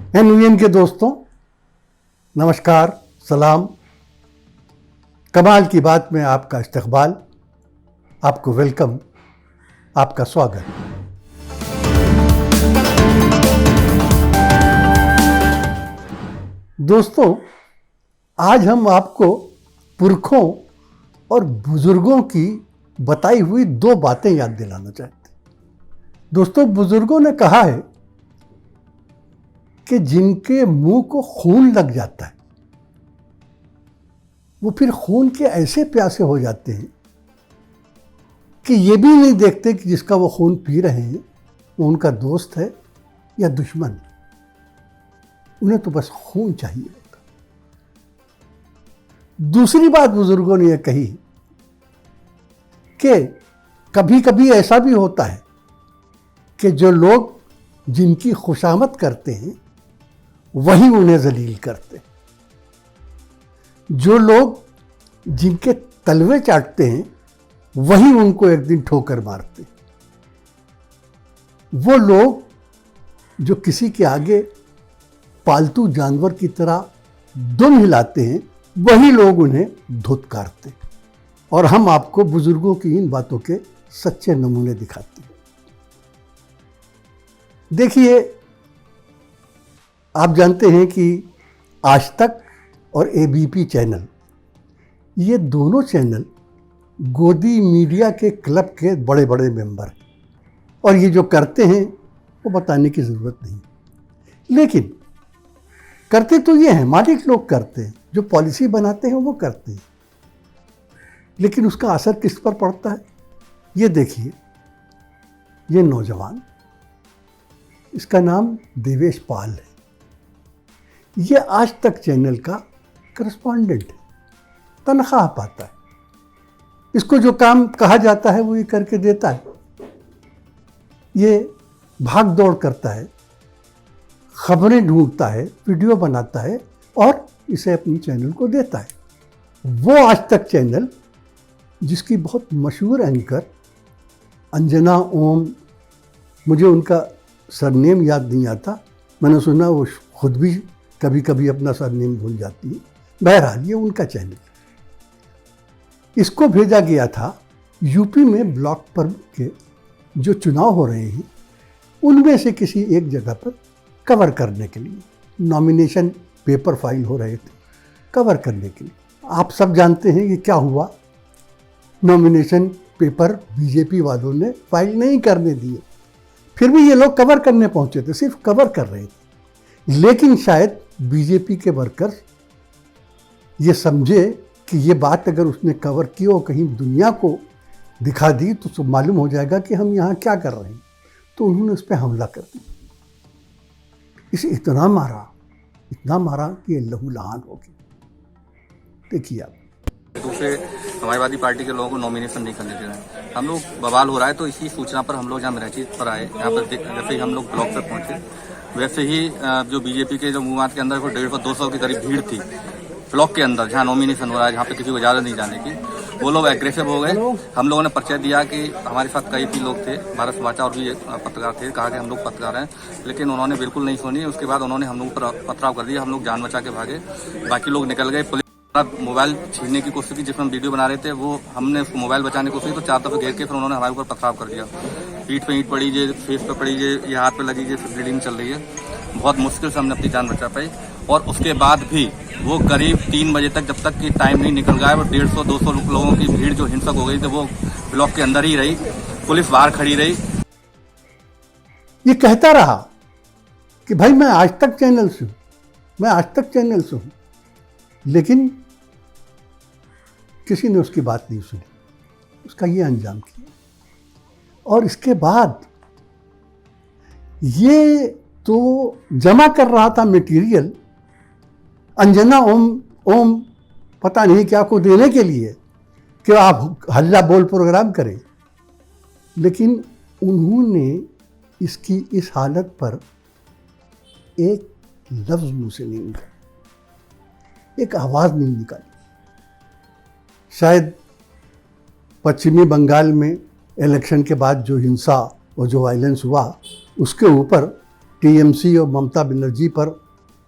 NVN के दोस्तों, नमस्कार, सलाम। कमाल की बात में आपका इस्तकबाल, आपको वेलकम, आपका स्वागत। दोस्तों, आज हम आपको पुरखों और बुजुर्गों की बताई हुई दो बातें याद दिलाना चाहते हैं। दोस्तों, बुजुर्गों ने कहा है कि जिनके मुंह को खून लग जाता है वो फिर खून के ऐसे प्यासे हो जाते हैं कि ये भी नहीं देखते कि जिसका वो खून पी रहे हैं वो उनका दोस्त है या दुश्मन। उन्हें तो बस खून चाहिए होता। दूसरी बात बुजुर्गों ने यह कही कि कभी कभी ऐसा भी होता है कि जो लोग जिनकी खुशामद करते हैं वही उन्हें जलील करते। जो लोग जिनके तलवे चाटते हैं वही उनको एक दिन ठोकर मारते। वो लोग जो किसी के आगे पालतू जानवर की तरह दुम हिलाते हैं वही लोग उन्हें धुतकारते। और हम आपको बुजुर्गों की इन बातों के सच्चे नमूने दिखाते हैं। देखिए, आप जानते हैं कि आज तक और एबीपी चैनल, ये दोनों चैनल गोदी मीडिया के क्लब के बड़े बड़े मेंबर हैं और ये जो करते हैं वो बताने की ज़रूरत नहीं। लेकिन करते तो ये हैं, मालिक लोग करते हैं, जो पॉलिसी बनाते हैं वो करते हैं। लेकिन उसका असर किस पर पड़ता है ये देखिए। ये नौजवान, इसका नाम देवेश पाल है। ये आज तक चैनल का करस्पॉन्डेंट है, तनख्वाह पाता है। इसको जो काम कहा जाता है वो ये करके देता है। ये भाग दौड़ करता है, खबरें ढूंढता है, वीडियो बनाता है और इसे अपनी चैनल को देता है। वो आज तक चैनल जिसकी बहुत मशहूर एंकर अंजना ओम, मुझे उनका सरनेम याद नहीं आता, मैंने सुना वो खुद भी कभी कभी अपना सरनेम भूल जाती है। बहरहाल ये उनका चैनल। इसको भेजा गया था यूपी में ब्लॉक पर के जो चुनाव हो रहे हैं उनमें से किसी एक जगह पर कवर करने के लिए। नॉमिनेशन पेपर फाइल हो रहे थे, कवर करने के लिए। आप सब जानते हैं कि क्या हुआ। नॉमिनेशन पेपर बीजेपी वालों ने फाइल नहीं करने दिए। फिर भी ये लोग कवर करने पहुंचे थे, सिर्फ कवर कर रहे थे। लेकिन शायद बीजेपी के वर्कर्स ये समझे कि ये बात अगर उसने कवर की और कहीं दुनिया को दिखा दी तो मालूम हो जाएगा कि हम यहाँ क्या कर रहे हैं। तो उन्होंने उस पर हमला कर दिया। इसे इतना मारा कि ये लहूलुहान हो गया। देखिए आप, दूसरे समाजवादी पार्टी के लोगों को नॉमिनेशन नहीं करने दे रहे हैं। हम लोग बवाल हो रहा है तो इसी सूचना पर हम लोग जहाँ मेराची पर आए। यहाँ पर जैसे ही हम लोग ब्लॉक पर पहुंचे वैसे ही जो बीजेपी के जो मुहम्मद के अंदर 150-200 की करीब भीड़ थी ब्लॉक के अंदर, जहाँ नॉमिनेशन हो रहा है, जहाँ पे किसी को इजाज़त नहीं जाने की, वो लोग एग्रेसिव हो गए। हम लोगों ने परिचय दिया कि हमारे साथ कई भी लोग थे, भारत समाचार और भी पत्रकार थे, कहा कि हम लोग पत्रकार हैं, लेकिन उन्होंने बिल्कुल नहीं सुनी। उसके बाद उन्होंने हम लोग पर पथराव कर दिया। हम लोग जान बचा के भागे, बाकी लोग निकल गए। पुलिस मोबाइल छीनने की कोशिश की, जिसमें हम वीडियो बना रहे थे, वो हमने उसको मोबाइल बचाने की कोशिश की तो 4 दफे घेर के फिर उन्होंने हमारे ऊपर पथराव कर दिया। पीठ पे ईंट पड़ी, जे फेस पे पड़ी, ये हाथ पे लगी, फिर ब्लीडिंग चल रही है। बहुत मुश्किल से हमने अपनी जान बचा पाई। और उसके बाद भी वो करीब 3 बजे तक, जब तक कि टाइम नहीं निकल गया, वो 150-200 लोगों की भीड़ जो हिंसक हो गई थी वो ब्लॉक के अंदर ही रही, पुलिस बाहर खड़ी रही। ये कहता रहा कि भाई मैं आज तक चैनल से हूँ, लेकिन किसी ने उसकी बात नहीं सुनी, उसका ये अंजाम किया। और इसके बाद ये तो जमा कर रहा था मटेरियल अंजना ओम पता नहीं क्या को देने के लिए कि आप हल्ला बोल प्रोग्राम करें। लेकिन उन्होंने इसकी इस हालत पर एक लफ्ज़ मुंह से नहीं निकाला, एक आवाज़ नहीं निकाली। शायद पश्चिमी बंगाल में इलेक्शन के बाद जो हिंसा और जो वायलेंस हुआ उसके ऊपर टीएमसी और ममता बनर्जी पर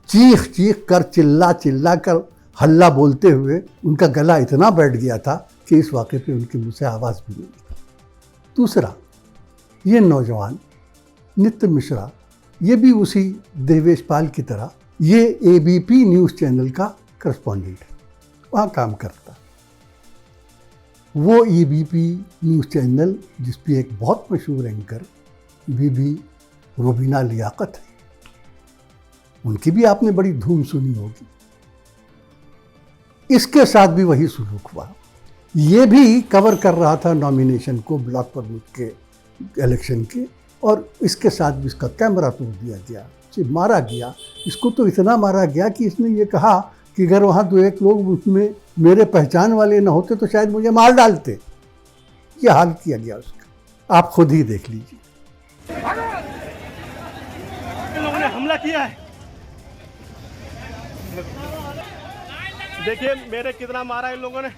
चीख चीख कर चिल्ला चिल्ला कर हल्ला बोलते हुए उनका गला इतना बैठ गया था कि इस वाक़े पे उनके मुँह से आवाज़ भी नहीं निकली। दूसरा, ये नौजवान नित्य मिश्रा, ये भी उसी देवेश पाल की तरह ये एबीपी न्यूज़ चैनल का करस्पॉन्डेंट है, वहाँ काम करता। वो एबीपी न्यूज़ चैनल जिस पे एक बहुत मशहूर एंकर बीबी रुबीना लियाकत है, उनकी भी आपने बड़ी धूम सुनी होगी। इसके साथ भी वही सलूक हुआ। ये भी कवर कर रहा था नॉमिनेशन को, ब्लॉक प्रमुख के इलेक्शन के, और इसके साथ भी इसका कैमरा तोड़ दिया गया, इसे मारा गया। इसको तो इतना मारा गया कि इसने ये कहा कि अगर वहाँ 2-1 लोग उसमें मेरे पहचान वाले न होते तो शायद मुझे मार डालते। ये हाल किया गया उसका, आप खुद ही देख लीजिए। इन लोगों ने हमला किया है, देखिए मेरे कितना मारा इन लोगों ने,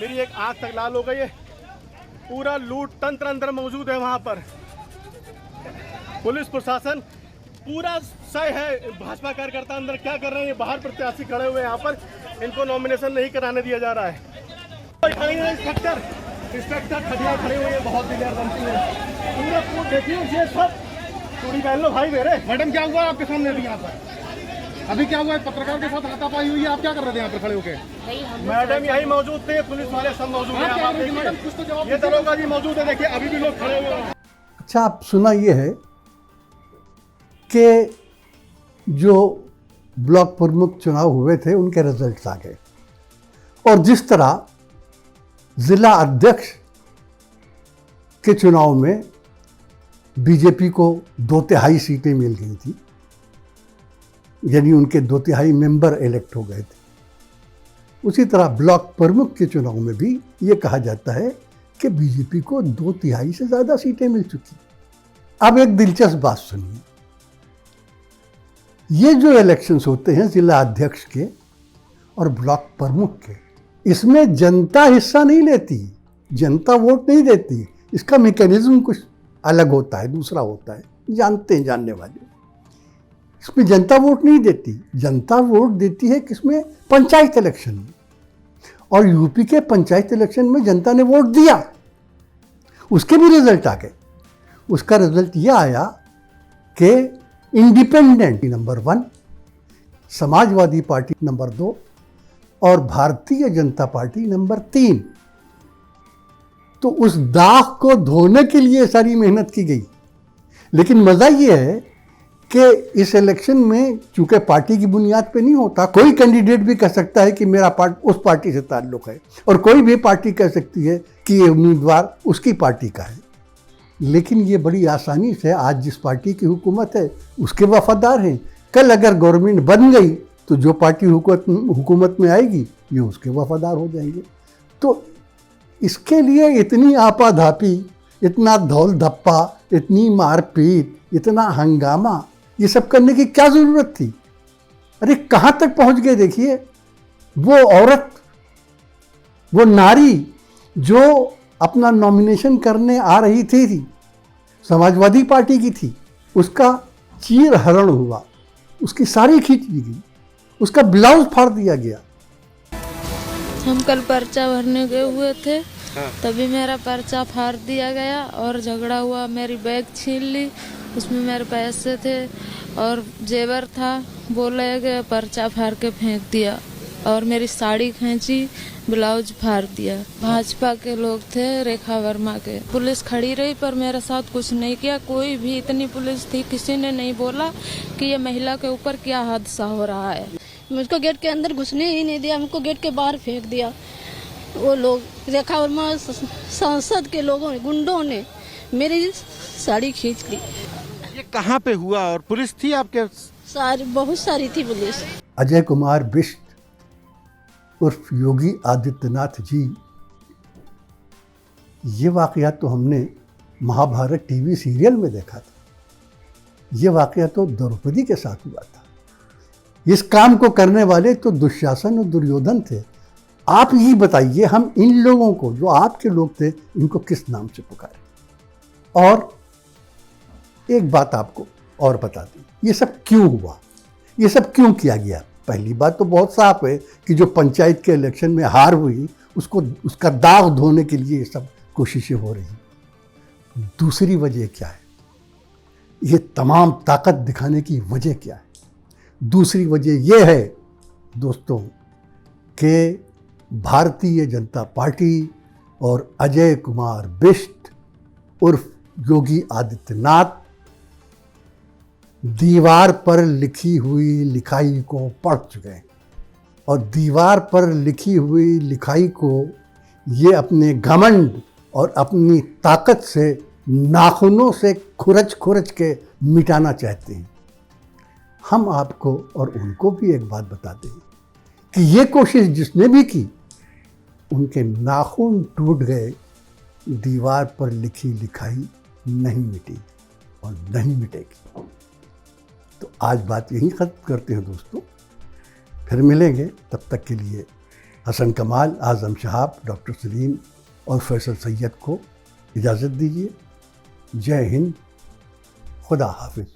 मेरी एक आंख तक लाल हो गई है। पूरा लूट तंत्र अंदर मौजूद है वहां पर, पुलिस प्रशासन पूरा सही है। भाजपा कार्यकर्ता अंदर क्या कर रहे हैं, बाहर प्रत्याशी खड़े हुए हैं यहाँ पर, इनको नॉमिनेशन नहीं कराने दिया जा रहा है। इंस्पेक्टर खड़िया खड़े हुए हैं, बहुत दिलेर बनती है। पूरा देखिए ये सब चूड़ी पहन लो भाई मेरे। मैडम क्या हुआ आपके सामने अभी यहाँ पर? अभी क्या हुआ है? पत्रकार के साथ हाथापाई हुई है, आप क्या कर रहे थे यहाँ पर खड़े होके? मैडम यही मौजूद थे, पुलिस वाले सब मौजूद हैं। आप मैडम कुछ तो जवाब, ये दरोगा जी मौजूद है, देखिए अभी भी लोग खड़े हुए हैं। अच्छा, आप सुना ये है कि जो ब्लॉक प्रमुख चुनाव हुए थे उनके रिजल्ट्स आ गए, और जिस तरह जिला अध्यक्ष के चुनाव में बीजेपी को 2/3 सीटें मिल गई थी, यानी उनके 2/3 मेंबर इलेक्ट हो गए थे, उसी तरह ब्लॉक प्रमुख के चुनाव में भी ये कहा जाता है कि बीजेपी को 2/3 से ज़्यादा सीटें मिल चुकी। अब एक दिलचस्प बात सुनिए, ये जो इलेक्शंस होते हैं जिला अध्यक्ष के और ब्लॉक प्रमुख के, इसमें जनता हिस्सा नहीं लेती, जनता वोट नहीं देती। इसका मैकेनिज्म कुछ अलग होता है, दूसरा होता है, जानते हैं जानने वाले। इसमें जनता वोट नहीं देती, जनता वोट देती है किसमें? पंचायत इलेक्शन में। और यूपी के पंचायत इलेक्शन में जनता ने वोट दिया, उसके भी रिजल्ट आ गए। उसका रिजल्ट यह आया कि independent number 1, Samajwadi party number 2 और भारतीय जनता पार्टी नंबर 3। तो उस दाग को धोने के लिए सारी मेहनत की गई। लेकिन मज़ा ये है कि इस इलेक्शन में चूंकि पार्टी की बुनियाद पे नहीं होता, कोई कैंडिडेट भी कह सकता है कि मेरा उस पार्टी से ताल्लुक़ है, और कोई भी पार्टी कह सकती है कि ये उम्मीदवार उसकी पार्टी का है। लेकिन ये बड़ी आसानी से आज जिस पार्टी की हुकूमत है उसके वफादार हैं। कल अगर गवर्नमेंट बन गई तो जो पार्टी हुकूमत में आएगी ये उसके वफादार हो जाएंगे। तो इसके लिए इतनी आपाधापी, इतना धौल धप्पा, इतनी मारपीट, इतना हंगामा, ये सब करने की क्या ज़रूरत थी? अरे कहाँ तक पहुँच गए देखिए। वो औरत, वो नारी जो अपना नॉमिनेशन करने आ रही थी, समाजवादी पार्टी की थी, उसका चीर हरण हुआ, उसकी साड़ी खींच दी गई, उसका ब्लाउज फाड़ दिया गया। हम कल पर्चा भरने गए हुए थे, तभी मेरा पर्चा फाड़ दिया गया और झगड़ा हुआ। मेरी बैग छीन ली, उसमें मेरे पैसे थे और जेवर था, बोले कि पर्चा फाड़ के फेंक दिया और मेरी साड़ी खींची, ब्लाउज फाड़ दिया। भाजपा के लोग थे, रेखा वर्मा के। पुलिस खड़ी रही पर मेरे साथ कुछ नहीं किया, कोई भी, इतनी पुलिस थी, किसी ने नहीं बोला कि ये महिला के ऊपर क्या हादसा हो रहा है। मुझको गेट के अंदर घुसने ही नहीं दिया, हमको गेट के बाहर फेंक दिया। वो लोग, रेखा वर्मा सांसद के लोगों ने, गुंडों ने मेरी साड़ी खींच ली। ये कहाँ पे हुआ और पुलिस थी आपके? बहुत सारी थी पुलिस। अजय कुमार बिष्ट उर्फ योगी आदित्यनाथ जी, ये वाक़या तो हमने महाभारत टीवी सीरियल में देखा था। ये वाक़या तो द्रौपदी के साथ हुआ था। इस काम को करने वाले तो दुशासन और दुर्योधन थे। आप ये बताइए, हम इन लोगों को, जो आपके लोग थे, इनको किस नाम से पुकारें? और एक बात आपको और बता दें ये सब क्यों हुआ, ये सब क्यों किया गया। पहली बात तो बहुत साफ है कि जो पंचायत के इलेक्शन में हार हुई उसको उसका दाग धोने के लिए ये सब कोशिशें हो रही। दूसरी वजह क्या है, ये तमाम ताकत दिखाने की वजह क्या है। दूसरी वजह ये है दोस्तों कि भारतीय जनता पार्टी और अजय कुमार बिष्ट उर्फ योगी आदित्यनाथ दीवार पर लिखी हुई लिखाई को पढ़ चुके हैं और दीवार पर लिखी हुई लिखाई को ये अपने घमंड और अपनी ताकत से नाखूनों से खुरच के मिटाना चाहते हैं। हम आपको और उनको भी एक बात बता दें कि ये कोशिश जिसने भी की उनके नाखून टूट गए, दीवार पर लिखी लिखाई नहीं मिटी और नहीं मिटेगी। तो आज बात यहीं ख़त्म करते हैं दोस्तों, फिर मिलेंगे। तब तक के लिए हसन कमाल, आज़म शहाब, डॉक्टर सलीम और फैसल सैयद को इजाज़त दीजिए। जय हिंद, खुदा हाफिज़।